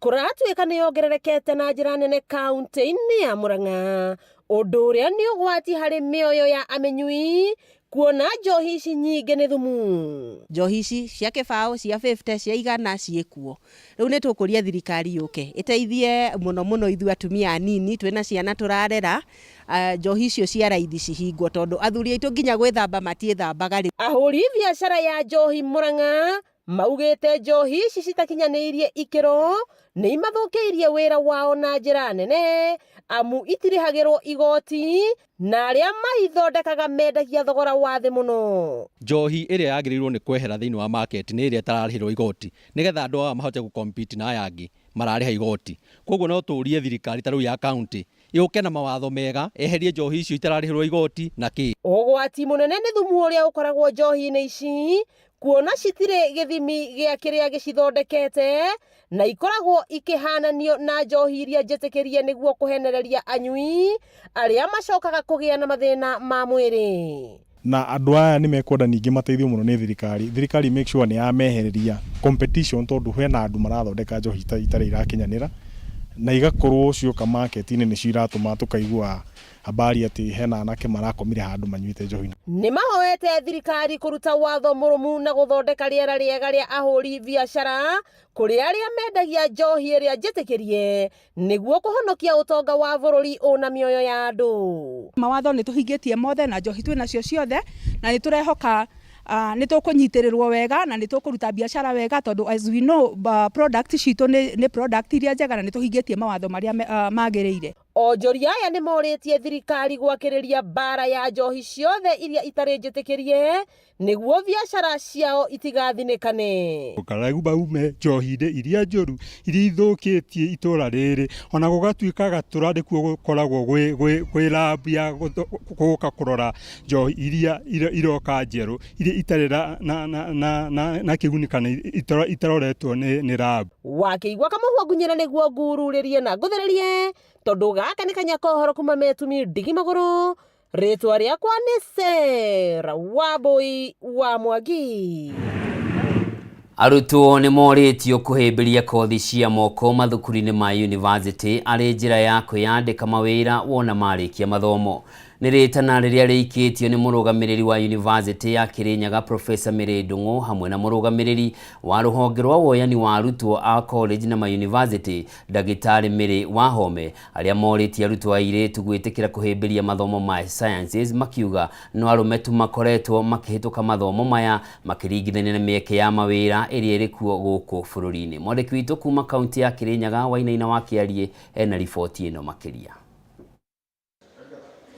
kũratuĩka nĩ yongererekete na njĩra nene kaunti-inĩ ya Murang'a. Ũndũ ũrĩa nĩ ũgwati harĩ mĩoyo ya amenyui kuona njohi ici nyingĩ nĩ thumu. Njohi ici cia kĩbaũ cia 50 cia igana ciĩkuo. Rĩu nĩ tũkũria thirikari yũke ĩteithie mũno ithuĩ atumia anini twĩna ciana tũrarera, njohi icio cia raithi cihingwo tondũ athuri aitũ nginya gwĩthamba matiĩthambaga. Ahũri biacara ya njohi Murang'a maugĩte njohi ici citakinyanĩirie ikĩro nĩ imathũkĩirie wĩra wao na njĩra nene, amu itirĩhagĩrwo igoti na arĩa maithondekaga mendagia thogora wa thĩ mũno. Njohi ĩrĩa yagĩrĩirwo nĩ kwehera thĩinĩ wa market nĩ ĩrĩa ĩtararĩhĩrwo igoti nĩgetha andũ aya mahote gũcompete na aya angĩ mararĩha igoti. Koguo no tũrie thirikari ta rĩu ya county yũke na mawatho mega eherie njohi icio itararĩhĩrwo igoti na kĩ. Ũgwati mũnene nĩ thumu ũrĩa ũkoragwo njohi-inĩ ici, kuona citirĩ gĩthimi gĩa kĩrĩa gĩcithondekete na ikoragwo ikĩhananio na njohi iria njĩtĩkĩrie nĩguo kũhenereria anyui arĩa macokaga kũgĩa na mathĩna ma mwĩrĩ. Na andũ aya nĩ mekwenda ningĩ mateithio mũno nĩ thirikari make sure nĩ yamehereria competition tondũ hena andũ marathondeka njohi itarĩ irakinyanĩra na igakorwo cioka market-inĩ nĩ ciratũma tũkaigua habari atĩ hena anake marakomire handũ manyuĩte njohi. Nĩ mahoete thirikari kũruta watho mũrũmu na gũthondeka rĩera rĩega rĩa ahũri biacara kũrĩ arĩa mendagia njohi ĩrĩa njĩtĩkĩrie nĩguo kũhonokia ũtonga wa bũrũri ũna mĩoyo ya andũ. Mawatho nĩ tũhingĩtie mothe na njohi twĩ nacio ciothe na nĩ tũrehoka nĩ tũkũnyitĩrĩrwo wega na nĩ tũkũruta biacara wega tondũ as we know product citũ nĩ product iria njega na nĩ tũhingĩtie mawatho marĩa magĩrĩire. Onjoria aya nĩ morĩtie thirikari gwakĩrĩria bara ya njohi ciothe iria itarĩ njĩtĩkĩrie nĩguo biacara ciao itigathinĩkane. Ũkaregu baume njohi-inĩ iria njũru iria ithũkĩtie itũra rĩrĩ ona gũgatuĩkaga tũrandĩkuo gũkoragwo gwĩ lab ya gũka kũrora njohi iria iroka njerũ iria itarĩ na kĩguni kana itaroretwo nĩ lab. Wakĩigua kamũhuo ngunyĩra nĩguo ngururĩrie na ngũthererie tondũ gaka nĩ kanya kohoro kuma metumi ndigi magũrũ. Rĩtwa rĩakwa nĩ Sera Wambui wa Mwangi. Arutwo nĩ morĩtio kũhĩmbĩria kothi cia moko mathukuru-inĩ ma university arĩ njĩra ya kwĩyandĩka mawĩra wona marĩkia mathomo. Nĩ rĩtana rĩrĩa rĩikĩtio nĩ mũrũgamĩrĩri wa university ya Kirinyaga Professor Mary Ndung'u hamwe na mũrũgamĩrĩri wa rũhonge rwa woyani wa arutwo a college na ma university Ndagĩtarĩ Mary Wahome, arĩa morĩtie arutwo airĩtu gwĩtĩkĩra kũhĩmbĩria mathomo ma sciences, makiuga no arũme tu makoretwo makĩhĩtũka mathomo maya makĩringithania na mĩeke ya mawĩra ĩrĩa ĩrĩ kuo gũkũ bũrũri-inĩ. Mwandĩki witũ kuma kaunti ya Kirinyaga Wainaina wa Kĩarie ena riboti ĩno makĩria.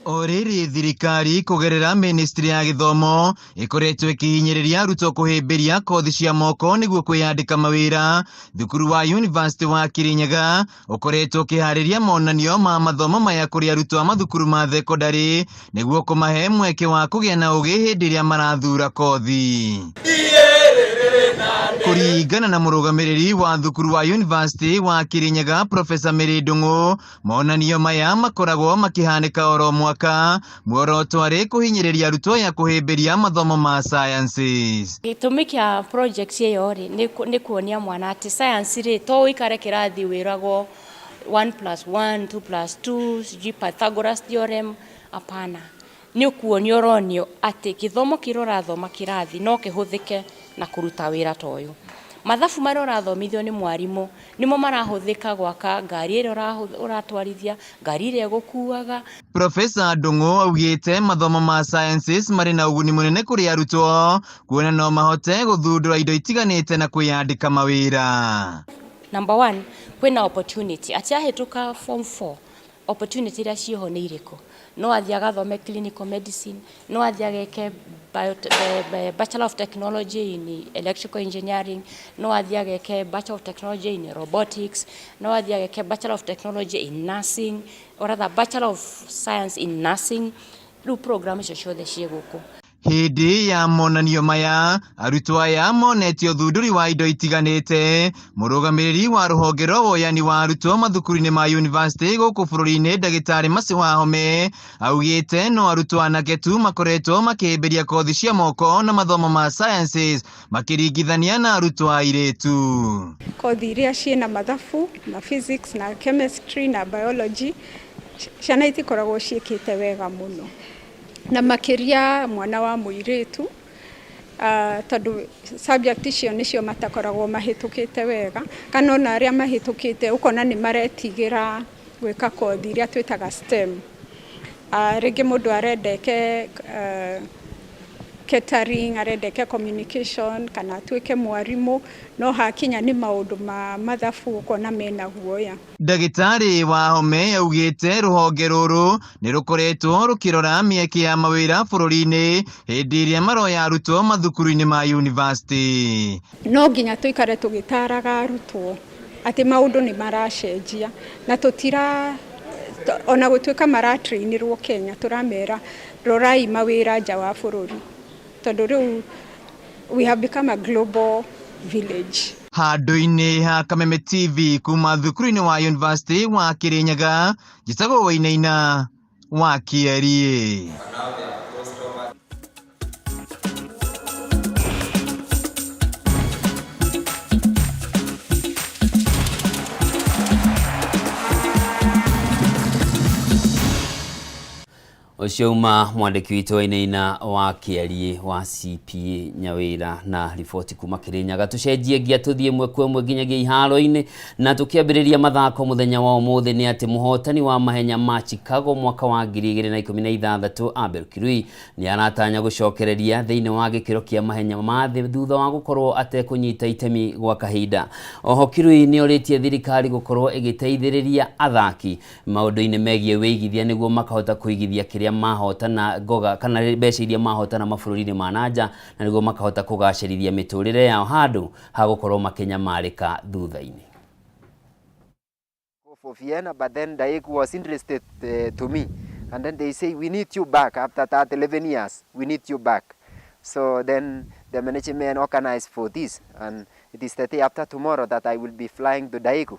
Orĩrĩ thirikari kũgerera ministry ya gĩthomo ĩkoretwo ĩkĩhinyĩrĩria arutwo kũhĩmbĩria kothi cia moko nĩguo kwĩyandĩka mawĩra. Thukuru wa University wa Kirinyaga ũkoretwo ũkĩharĩria monanio ma mathomo maya kũrĩ arutwo a mathukuru ma thekondarĩ nĩguo kũmahe mweke wa kũgĩa na ũgĩ hĩndĩ ĩrĩa marathura kothi. Kũringana na mũrũgamĩrĩri wa thukuru wa University wa Kirinyaga Professor Mary Ndung'u, monanio maya makoragwo makĩhanĩka oro mwaka, muoroto arĩ kũhinyĩrĩria arutwo ya kũhĩmbĩria mathomo ma sciences. Gĩtũmi kĩa project ĩyo rĩ nĩ kuonia mwana atĩ science rĩ to ũikare kĩrathi wĩragwo 1+1 2+2 Pythagoras theorem, apana. Nĩ kuonio ronio atĩ gĩthomo kĩrĩa ũrathoma kĩrathi no kĩhũthĩke na kũruta wĩra ta ũyũ. Mathabu marĩa ũrathomithio nĩ mwarimũ nĩmo marahũthĩka gwaka ngari ĩrĩa ũratwarithia, ngari ĩrĩa gũkuaga. Professor Ndung'u augĩte mathomo ma sciences marĩ na ũguni mũnene kũrĩ arutwo kuona no mahote gũthundũra indo itiganĩte na kwĩyandĩka mawĩra. Number 1, kwĩna opportunity. Atĩahĩtũka form 4, opportunity iria ciho nĩ irĩkũ? No athiĩ agathome clinical medicine, no athiĩ ageke Bachelor of Technology in Electrical Engineering, no athiĩ ageke Bachelor of Technology in Robotics, no athiĩ ageke Bachelor of Technology in Nursing, or rather Bachelor of Science in Nursing. Rĩu program icio ciothe ciĩ gũkũ. Hĩndĩ ya monanio maya, arutwo aya monetio thundũri wa indo itiganĩte. Mũrũgamĩrĩri wa rũhonge rwa woyani wa arutwo mathukuru-inĩ ma university gũkũ bũrũri-inĩ Ndagĩtarĩ Mary Wahome augĩte no arutwo anake tu makoretwo makĩhĩmbĩria kothi cia moko na mathomo ma sciences makĩringithania na arutwo airĩtu. Kothi iria ciĩna mathabu na physics na chemistry na biology ciana itikoragwo ciĩkĩte wega mũno. na makiria mwana wa muiritu tondu subject icio nicio matakoragwo mahitukite wega kana ona aria mahitukite ukona ni maretigira gwika kothi iria twitaga STEM. Ringi mundu arendeke catering, arendeke communication kana tuike mwarimu, no hakinya ni maundu ma mathabu ukona mena guoya. Ndagĩtarĩ wa Home yaugĩte rũhonge rũrũ nĩ rũkoretwo rũkĩrora mĩeke ya mawĩra bũrũri-inĩ hĩndĩ ĩrĩa maroya arutwo mathukuru-inĩ ma university. No nginya tuikare tugitaraga arutwo ati maundu ni maracenjia na tutira ona gutuika maratrainirwo Kenya turamera rorai mawĩra nja wa bũrũri tondu riu we have become a global village. Handũ-inĩ ha Kameme TV kuma thukuru-inĩ wa university wa Kĩrĩnyaga, njĩtagwo Wainaina wa Kĩarie. Oshauma mwandiki witũ Wainaina wa Kĩarie wa CPA Nyawĩra na riboti kuma Kĩrĩnyaga. Tucenjie ngia tuthie mwe kwa mwe nginyagia iharo-inĩ na tukiambĩrĩria mathako muthenya wa ũmũthĩ nĩ atĩ mũhotani wa mahenya ma Chicago mwaka wa 2016 Abel Kirui nĩ aratanya gũcokereria thĩinĩ wa gĩkĩro kĩa mahenya ma thĩ thutha wa gũkorwo atekũnyita itemi gwa kahinda. Oho Kirui nĩ orĩtie thirikari gũkorwo ĩgĩteithĩrĩria athaki maũndũ-inĩ megiĩ wĩigithia nĩguo makahota kũigithia kĩrĩa mahotana goga kana mbeca iria mahotana mabũrũri-inĩ ma nanja na nĩguo makahota kũgacĩrithia mĩtũrĩre yao handũ ha gũkorwo makinyamarĩka thutha-inĩ. For Vienna, but then Daegu was interested to me, and then they say we need you back after that 11 years. We need you back. So then the management organized for this, and it is the day after tomorrow that I will be flying to Daegu.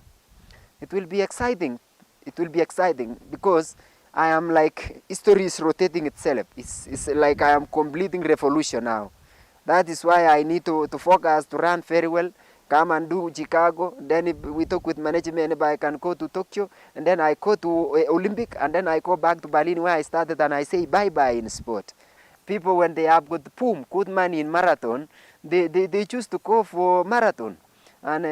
It will be exciting. It will be exciting because I am like, history is rotating itself. It's like I am completing revolution now. That is why I need to focus, to run very well, come and do Chicago. Then if we talk with management, if I can go to Tokyo, and then I go to Olympic, and then I go back to Berlin where I started, and I say bye-bye in sport. People, when they have good money in marathon, they choose to go for marathon. And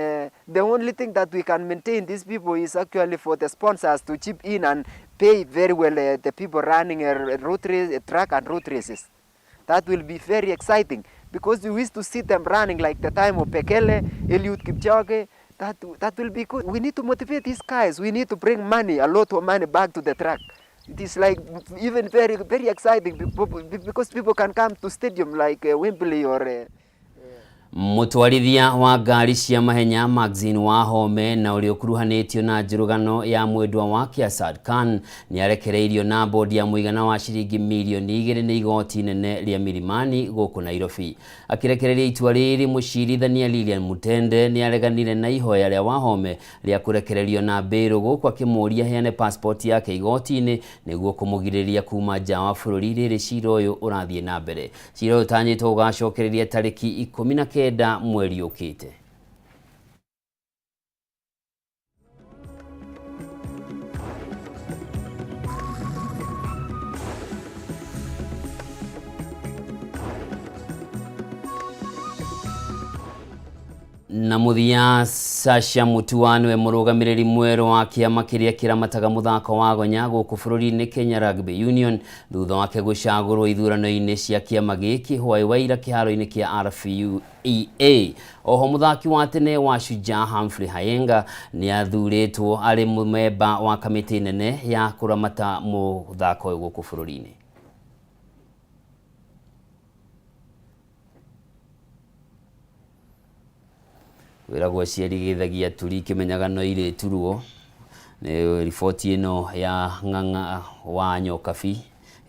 the only thing that we can maintain these people is actually for the sponsors to chip in and pay very well the people running a track and road races. That will be very exciting because we used to see them running like the time of Bekele, Eliud Kipchoge. That will be good. We need to motivate these guys. We need to bring money, a lot of money back to the track. It is like even very, very exciting because people can come to stadium like Wembley or Mutwarithia wa ngari cia mahenya Maxine wa Home na ũrĩa ũkuruhanĩtio na njũrũgano ya mwendwa wake Asad Khan nĩ arekereirio na bodi ya mũigana wa ciringi milioni 2 nĩ igoti inene rĩa Milimani gũkũ Nairobi. Akirekereria itua rĩrĩ mũcirithania Lilian Mutende nĩ areganire na ihoya rĩa wa Home rĩa kũrekererio na mbĩrũ gũkũ akĩmũria heane passport yake igoti-inĩ nĩguo kũmũgirĩrĩria kuma nja wa bũrũri rĩrĩ cira ũyũ ũrathiĩ na mbere. Cira ũyũ ũtanyĩtwo ũgacokereria tarĩki 19 mweri ũkĩte. Na muthia Sasha Mutua niwe mũrũgamĩrĩri mwerũ wa kĩama kĩrĩa kĩramataga mũthako wa gonya gũkũ bũrũri-inĩ Kenya Rugby Union thutha wake gũcagũrwo ithurano-inĩ cia kĩama gĩkĩ hwaĩ wa ira kĩharo-inĩ kĩa RFUEA. Oho mũthaki wa tene wa Shujaa Humphrey Hayenga nĩ athurĩtwo arĩ mũmemba wa kamĩtĩ nene ya kũramata mũthako ũyũ gũkũ bũrũri-inĩ. Wĩragwo cieri gĩthagia turi kĩmenyaga no irĩ turuo. Nĩ riboti ĩno ya Ng'ang'a wa Nyokabi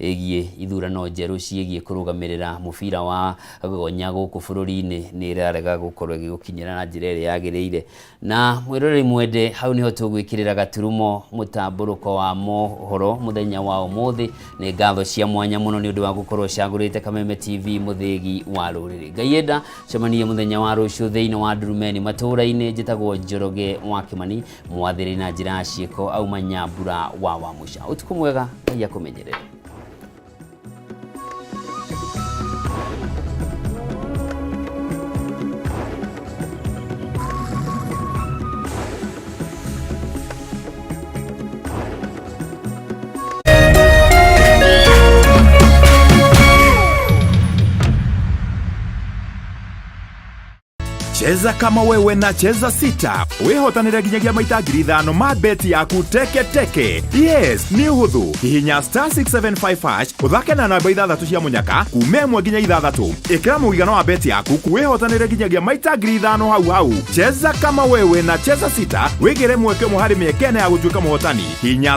ĩgiĩ ithurano njerũ ciĩgiĩ kũrũgamĩrĩra mũbira wa gonya gũkũ bũrũri-inĩ nĩ ĩrarega gũkorwo ĩgĩkinyĩra na njĩra ĩrĩa yagĩrĩire. Na mwĩroreri mwende hau niho tũgwĩkĩrĩra gaturumo mũtamburuko wa mohoro mũthenya wa ũmũthĩ. Nĩ ngatho cia mwanya mũno nĩ ũndũ wa gũkorwo cagũrĩte Kameme TV mũthĩgi wa rũrĩrĩ. Ngai enda cemanie mũthenya wa rũciũ thĩinĩ wa Ndurumeni matũũra-inĩ. Njĩtagwo Njoroge wa Kĩmani, mwathĩrĩ na njĩra ciĩko auma Nyambura wa Wamuca. Ũtukũ mwega, Ngai akũmenyerere. Cheza kama wewe na cheza sita. Wehotanire ginyagia maita 5,000 ma beti yaku teke teke. Yes, ni uhuthu. Hihinya *675# uthake na namba 6 cia munyaka kume mwe ginya 6. Ikira muigana wa beti yaku kuwehotanire ginyagia maita 5,000 hau. Cheza kama wewe na cheza sita. Wigire mweke muhari miekene ya gutuika muhotani. Hihinya